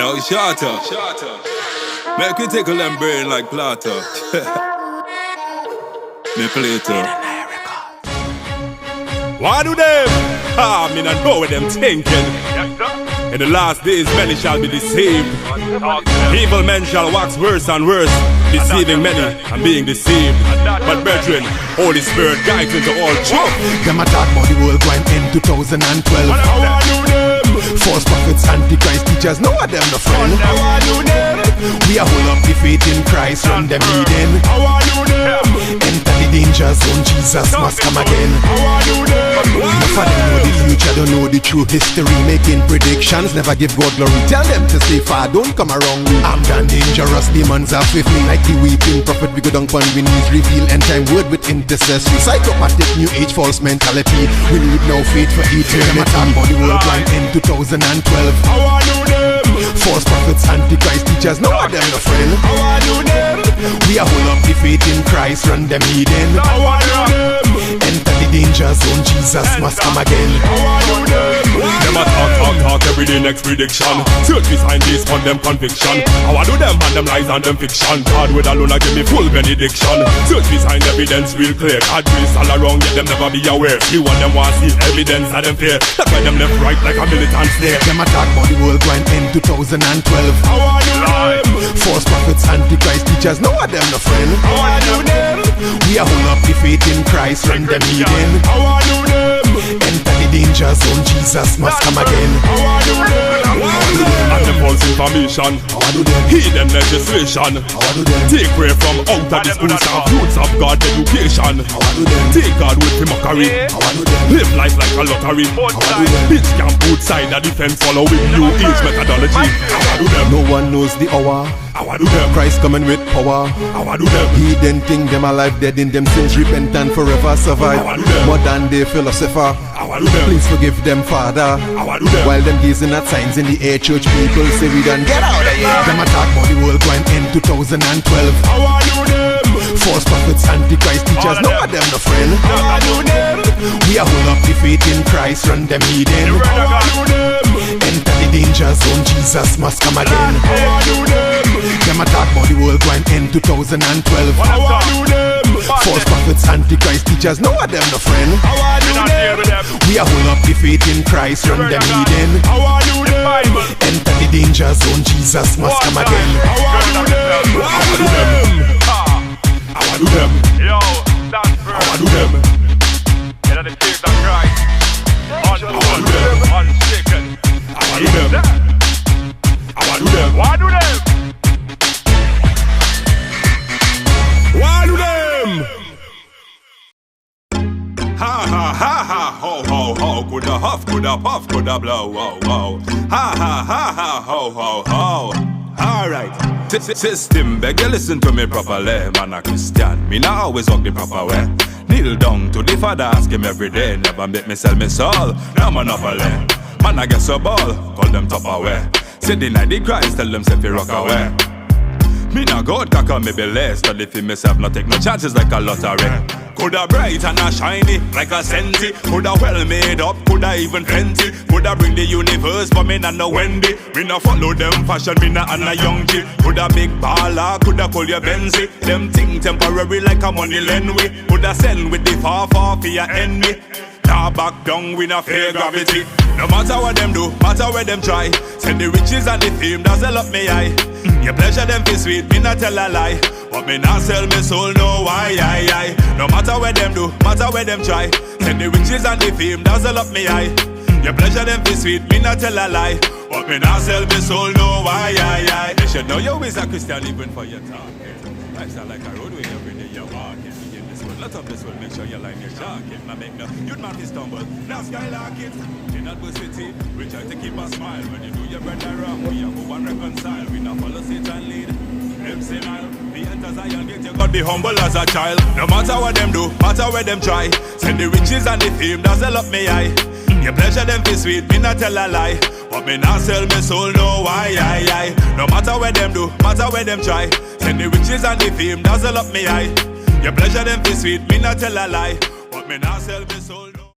Yo, shorter. Make me tickle them brain like platter. Me Plato. Why do them? Me not know what them thinking. In the last days many shall be deceived. Evil men shall wax worse and worse, deceiving many and being deceived. But brethren, Holy Spirit guides into all truth. Them attack about the world going in 2012. How I do them? False prophets, antichrist teachers, no of them no friend. How I do them? We are hold up the faith in Christ, run them leading. How I do them? Enter the danger zone, Jesus must come again. How I do them? Enough of them know the future, don't know the true history, making predictions, never give God glory. Tell them to stay far, don't come around me. I'm done dangerous, demons are with me. Like the weeping prophet, we go down on we knees, reveal end time word with intercessory. Psychopathic new age false mentality. We need no faith for eternity. Them attack about the world going in 2012. How I do them? False prophets, antichrist teachers, no of them no friend. How I do them? We are hold up the faith in Christ, run them leading. How I do them? Enter the danger zone, Jesus must come again. How I do them? Them a talk every day next prediction. Search behind this on them conviction. How I do them and them lies and them fiction. God with alone I give me full benediction. Search behind evidence real clear. God grace all around yet them never be aware. You want them want see evidence and them fear. That's why them left right like a militant snare. Them attack about the world going in 2012. How I do them? False prophets, antichrist teachers, no of them no friend. How I do them? We are hold up the faith in Christ, run them leading. How I do them? Enter the danger zone, Jesus must come again. How I do them? And them false information. How I do them? Hidden legislation. How I do them? Take away from out of the schools and roots of God education. How I do them? Take God with the mockery. How I do them? Live life like a lottery. How I do them? Bitch camp outside the defense following new age methodology. How I do them? No one knows the hour. How I do them? Christ coming with power. How I do them? He then think them alive, dead in them sins, repent and forever survive. How I do them? Modern day philosopher. How I do them? Please forgive them, Father. How I do them? While them gazing at signs in the air, church people say we done get out of here. Them attack about the world going in 2012. How I do them? False prophets, antichrist teachers, no of them no friend. How I do them? We are hold up the faith in Christ, run them leading. How I do them? Enter the danger zone, Jesus must come again. How I do them? Them attack about the world going in 2012. How I do them? False prophets, antichrist teachers, no of them no friend. How I do them? We are hold up the faith in Christ, run them leading. How I do them? Enter the danger zone, Jesus must come again. How I do them? How I do them? How I do them? Yo, that's first. How I do them? You know the faith of Christ. How I do them? Unshaken. How I do them? How I do them? Why do them? Why do them? Ha ha ha ha, ho ho ho. Coulda huff, coulda puff, coulda blow, whoa whoa. Ha ha ha ha, ho ho ho. Alright, system, beg you listen to me properly. Man a Christian, me not always walk the proper way. Kneel down to the Father, ask him every day. Never make me sell me soul, no monopoly. Man I get so ball, call them top away. Say deny the Christ, tell them say fi rock away. Me nah God kaka me be less. Study for myself, not take no chances like a lottery. Coulda bright and a shiny like a senti. Coulda well made up, coulda even plenty. Coulda bring the universe, but me nah no Wendy. Me nah follow them fashion, me nah a young G. Coulda big baller, coulda call you Benzie. Them thing temporary like a money lenway. Coulda send with the far for your enemy. Nah back down, we nah fear gravity. No matter what them do, matter where them try. Send the riches and the fame, dazzle up me eye. Your pleasure them feel sweet, me not tell a lie. But me not sell me soul, no why, I. No matter where them do, matter where them try. Send the riches and the fame, dazzle up me eye. Your pleasure them feel sweet, me not tell a lie. But me not sell me soul, no why, I. You should know you is a Christian even for your talk. Lifestyle like a roadway every day you walk. Lot of this will make sure you line your jacket. Now make no you'd man fi stumble. Now skylark it. In adversity, we try to keep a smile. When you do your brother wrong, we have one reconcile. We not follow Satan lead. Them say mile. The enter Zion gate, you got be humble as a child. No matter what them do, matter where them try. Send the riches and the fame, dazzle up me eye. Your pleasure them fi sweet, me not tell a lie. But me not sell me soul, no why, I. No matter where them do, matter where them try. Send the riches and the fame, dazzle up me eye. Your pleasure them fi sweet, me not tell a lie. But me not sell me soul.